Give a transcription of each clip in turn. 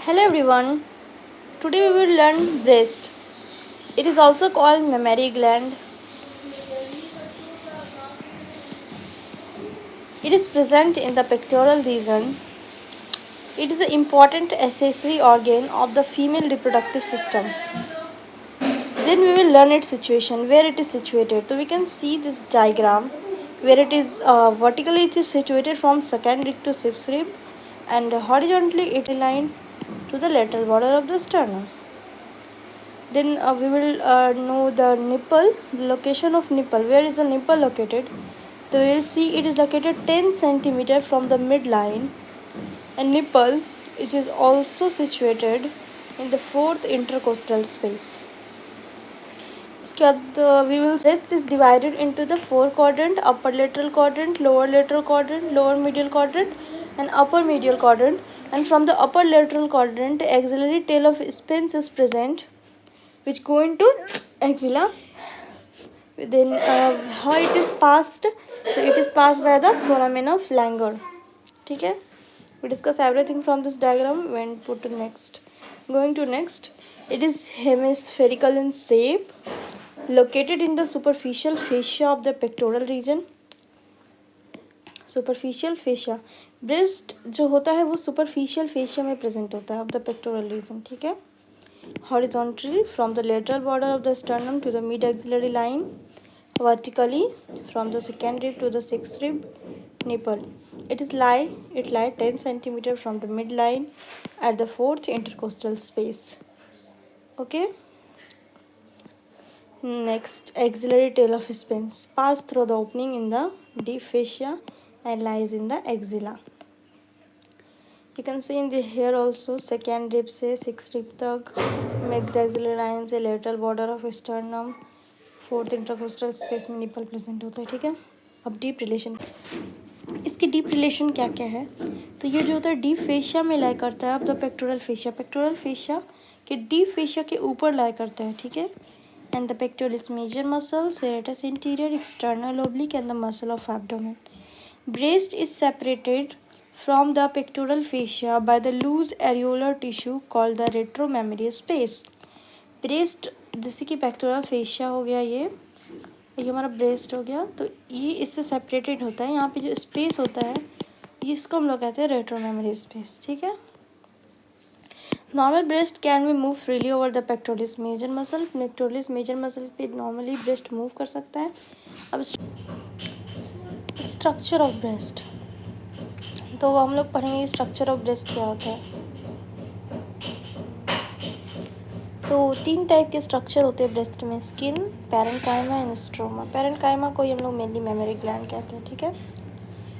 Hello everyone. Today we will learn breast. It is also called mammary gland. It is present in the pectoral region. It is an important accessory organ of the female reproductive system. Then we will learn its situation, where it is situated. So we can see this diagram where it is vertically it is situated from second rib to sixth rib, and horizontally it is aligned to the lateral border of the sternum. Then we will know the nipple, the location of nipple. Where is the nipple located? So we will see it is located 10 centimeter from the midline, and nipple it is also situated in the fourth intercostal space. उसके बाद we will breast is divided into the four quadrant: upper lateral quadrant, lower lateral quadrant, lower medial quadrant, and upper medial quadrant. And from the upper lateral quadrant, axillary tail of Spence is present, which go into axilla. Then how it is passed? So it is passed by the foramen of Langer. ठीक है? We discuss everything from this diagram when put to next. Going to next, it is hemispherical in shape, located in the superficial fascia of the pectoral region. Superficial fascia, breast जो होता है वो superficial fascia में present होता है of the pectoral region. ठीक है. Horizontally from the lateral border of the sternum to the mid axillary line, vertically from the second rib to the sixth rib nipple. It lie 10 centimeter from the midline at the fourth intercostal space. Okay. Next, axillary tail of Spence pass through the opening in the deep fascia and lies in the axilla. You can see in the here also second rib से sixth rib तक, mid axillary line से lateral border of sternum, fourth intercostal space में nipple present होता है. ठीक है. अब deep relation, इसकी डीप रिलेशन क्या क्या है? तो ये जो होता है डीप फेशिया में लाई करता है अब द पेक्टोरल फेशिया के डीप फेशिया के ऊपर लाई करता है. ठीक है. And the pectoralis major muscle, serratus interior, external oblique and the muscle of abdomen. Breast is separated from the pectoral fascia by the loose areolar tissue called the retromammary space. Breast जैसे कि pectoral fascia हो गया, ये हमारा breast हो गया, तो ये इससे सेपरेटेड होता है. यहाँ पे जो स्पेस होता है ये इसको हम लोग कहते हैं रेट्रोमेमरी स्पेस. ठीक है. Normal breast can be move freely over the pectoralis major muscle. Pectoralis major muscle पे नॉर्मली ब्रेस्ट मूव कर सकता है. अब स्ट्रक्चर ऑफ ब्रेस्ट, तो हम लोग पढ़ेंगे स्ट्रक्चर ऑफ ब्रेस्ट क्या होता है. तो 3 टाइप के स्ट्रक्चर होते हैं ब्रेस्ट में: skin, parenchyma and stroma. Parenchyma को हम लोग मेनली मेमोरी ग्लैंड कहते हैं. ठीक है.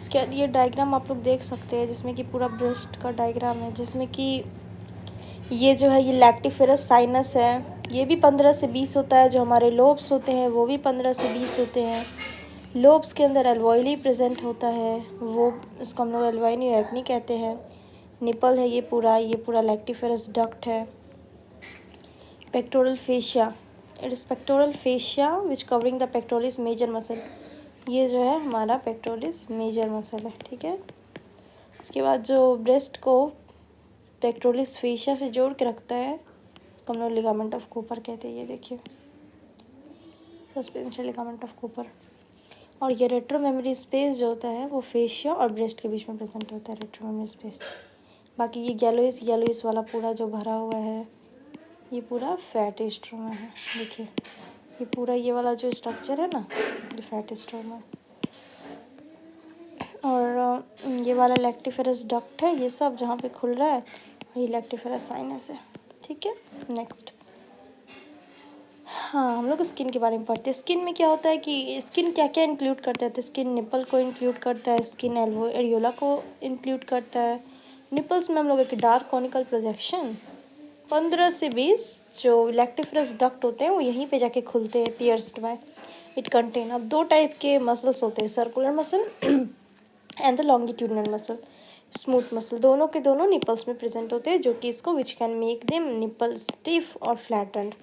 इसके बाद ये डायग्राम आप लोग देख सकते हैं जिसमें कि पूरा ब्रेस्ट का डायग्राम है, जिसमें कि ये जो है ये लैक्टिफेरस साइनस है, ये भी 15 से 20 होता है. जो हमारे लोब्स होते हैं वो भी 15 से 20 होते हैं. लोब्स के अंदर एल्वोइली प्रेजेंट होता है, वो इसको हम लोग एल्वाइनी एक्नी कहते हैं. निपल है ये पूरा लैक्टिफेरस डक्ट है. Pectoral fascia, it is pectoral fascia which covering the pectoralis major muscle. ये जो है हमारा पेक्टोरलिस मेजर मसल है. ठीक है. उसके बाद जो ब्रेस्ट को पेक्टोरलिस फेशिया से जोड़ के रखता है उसको हम लोग लिगामेंट ऑफ कूपर कहते हैं. ये देखिए सस्पेंशन लिगामेंट ऑफ कूपर. और ये रेट्रोमेमरी स्पेस जो होता है वो फेशिया और ब्रेस्ट के बीच में प्रेजेंट होता है, रेट्रोमेमरी स्पेस. बाकी ये येलोइस वाला पूरा जो भरा हुआ है ये पूरा फैट स्ट्रोमा है. देखिए ये पूरा ये वाला जो स्ट्रक्चर है ना ये फैट स्ट्रोमा, और ये वाला लैक्टिफेरस डक्ट है. ये सब जहाँ पे खुल रहा है ये लैक्टिफेरस साइनस है. ठीक है. नेक्स्ट, हाँ हम लोग स्किन के बारे में पढ़ते हैं. स्किन में क्या होता है कि स्किन क्या क्या इंक्लूड करता है. तो स्किन निपल को इंक्लूड करता है, स्किन एरियोला को इंक्लूड करता है. निपल्स में हम लोग एक डार्क कॉनिकल प्रोजेक्शन 15 से 20 जो लैक्टिफेरस डक्ट होते हैं वो यहीं पे जाके खुलते हैं, पियर्स्ड बाय इट कंटेन. अब 2 टाइप के मसल्स होते हैं, circular muscle and the longitudinal muscle, smooth muscle. दोनों के दोनों निपल्स में प्रेजेंट होते हैं, जो कि इसको which can make them nipple stiff और flattened.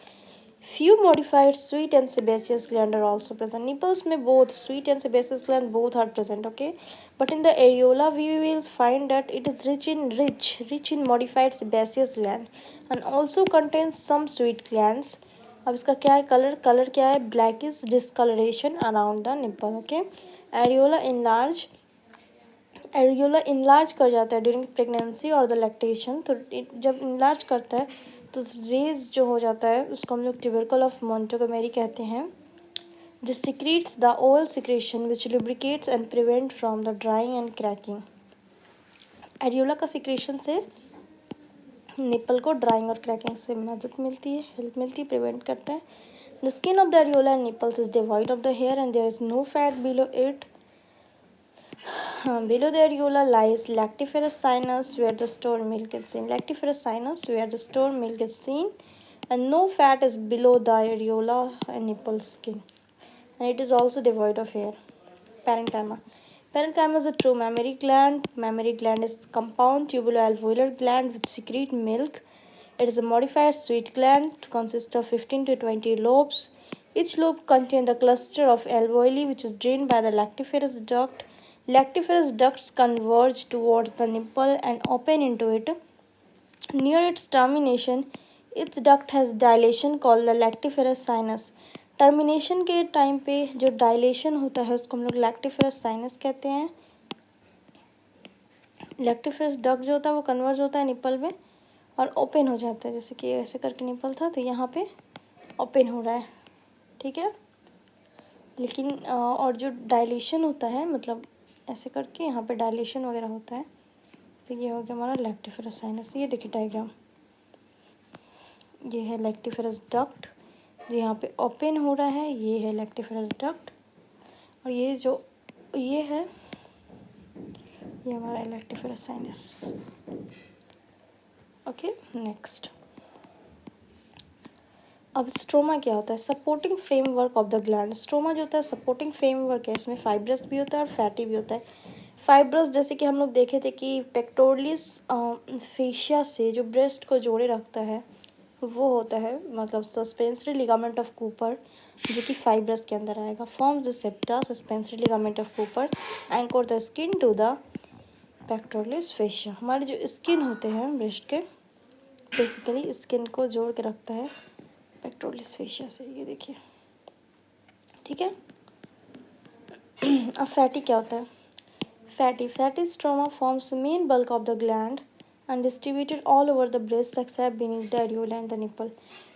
Few modified sweat and sebaceous gland are also present. Nipples में both sweat and sebaceous gland both are present. Okay. But in the areola, we will find that it is rich in modified sebaceous gland and also contains some sweet glands. अब इसका क्या है colour क्या है blackish discoloration around the nipple. Okay, areola enlarge कर जाता है during pregnancy और द लैक्टेशन. तो जब enlarge करता है तो रेज जो हो जाता है उसको हम लोग ट्यूबरकल ऑफ मोंटगोमेरी कहते हैं. This secretes the oil secretion which lubricates and prevent from the drying and cracking. Areola का सिक्रेशन से निपल को ड्राइंग और क्रैकिंग से मदद मिलती है, हेल्प मिलती है, प्रिवेंट करता है. The skin of the areola and nipples is devoid of the hair and there is no fat below it. Below the areola lies lactiferous sinus where the stored milk is seen. Lactiferous sinus where the stored milk is seen, and no fat is below the areola and nipple skin. And it is also devoid of hair. Parenchyma. Parenchyma is a true mammary gland. Mammary gland is compound tubuloalveolar gland which secrete milk. It is a modified sweet gland, consists of 15 to 20 lobes. Each lobe contains a cluster of alveoli which is drained by the lactiferous duct. Lactiferous ducts converge towards the nipple and open into it. Near its termination, its duct has dilation called the lactiferous sinus. Termination के time पे जो dilation होता है उसको हम लोग लैक्टिफरस sinus कहते हैं. लैक्टिफरस डक्ट जो होता है वो कन्वर्ज होता है निपल में और ओपन हो जाता है. जैसे कि ऐसे करके निपल था तो यहाँ पे ओपन हो रहा है. ठीक है, लेकिन और जो डायलेशन होता है मतलब ऐसे करके यहाँ पे डायलेशन वगैरह होता है. तो ये हो गया हमारा लैक्टिफरस साइनस. ये देखिए डायग्राम, ये है लैक्टिफरस डक्ट जो यहाँ पे ओपन हो रहा है. ये है लैक्टिफरस डक्ट और ये जो ये है ये हमारा लैक्टिफरस साइनस. Okay, next. अब स्ट्रोमा क्या होता है? Supporting framework of the gland. Stroma जो होता है सपोर्टिंग फ्रेमवर्क है. इसमें फाइब्रस भी होता है और फैटी भी होता है. फाइब्रस जैसे कि हम लोग देखे थे कि पेक्टोरलिस फेशिया से जो ब्रेस्ट को जोड़े रखता है वो होता है मतलब सस्पेंसरी लिगामेंट ऑफ कूपर जो कि फाइब्रस के अंदर आएगा. Forms the septa suspensory ligament of Cooper anchor the skin to the pectoralis fascia. हमारे जो स्किन होते हैं ब्रेस्ट के बेसिकली स्किन को जोड़ के रखता है पेक्टोरलिस फेशिया से. ये देखिए, ठीक है. अब फैटी क्या होता है? Fatty stroma forms main bulk of the gland and distributed all over the breast except beneath the areola and the nipple.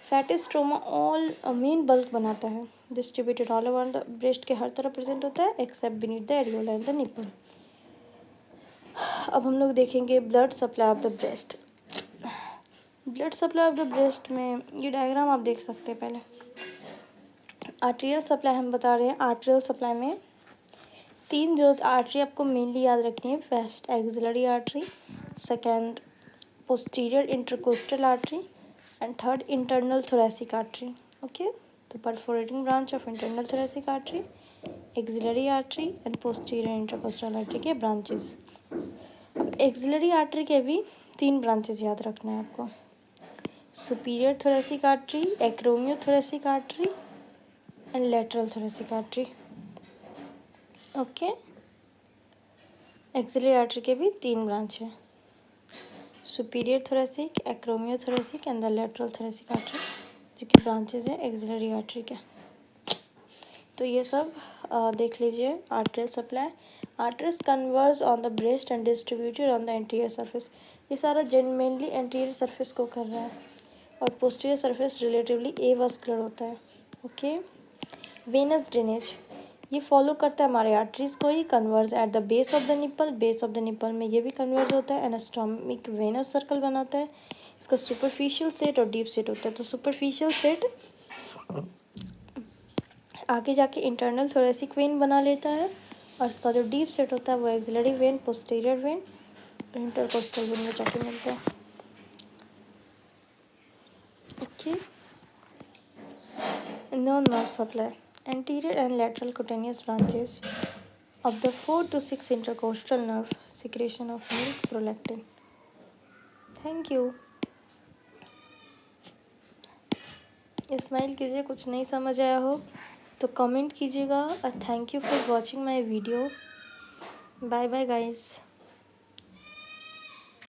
Fatty stroma all main bulk बनाता है. Distributed all over the breast के हर तरफ present होता है except beneath the areola and the nipple. अब हम लोग देखेंगे blood supply of the breast. Blood supply of the breast में ये डायग्राम आप देख सकते हैं. पहले आर्टेरियल सप्लाई हम बता रहे हैं. आर्टेरियल सप्लाई में तीन जो आर्टरी आपको मेनली याद रखनी है. First axillary artery, second posterior intercostal artery and third internal thoracic artery. Okay, तो perforating branch of internal thoracic artery, axillary artery and posterior intercostal artery के ब्रांचेस. अब एक्सिलरी आर्टरी के भी तीन ब्रांचेस याद रखना है आपको. Superior thoracic artery, acromio thoracic artery and lateral thoracic artery. Okay, axillary artery के भी तीन ब्रांच है. Superior thoracic, acromio thoracic and the lateral thoracic artery जो कि ब्रांचेज हैं एक्सिलरी आर्टरी के. तो ये सब देख लीजिए. Arterial supply. Arteries converge on the breast and distributed on the anterior surface. ये सारा मेनली एंटीरियर सरफेस को कर रहा है और पोस्टीरियर सरफेस रिलेटिवली एवास्कुलर होता है. ओके, वेनस ड्रेनेज ये फॉलो करता है हमारे आर्टरीज को ही. Converge at the base of the nipple. Base of the nipple में ये भी कन्वर्ज होता है. एनास्टोमिक वेनस सर्कल बनाता है. इसका सुपरफिशियल सेट और डीप सेट होता है. तो सुपरफिशियल सेट आगे जाके इंटरनल थोरेसिक वेन बना लेता है और इसका जो डीप सेट होता है वो axillary vein, posterior when, intercostal when में जाके मिलता है. Okay, nerve supply. Anterior and lateral cutaneous branches of the 4 to 6 intercostal nerve. Secretion of milk, prolactin. Thank you. Smile कीजिए. कुछ नहीं समझ आया हो तो कमेंट कीजिएगा. Thank you for watching my video. Bye bye, guys.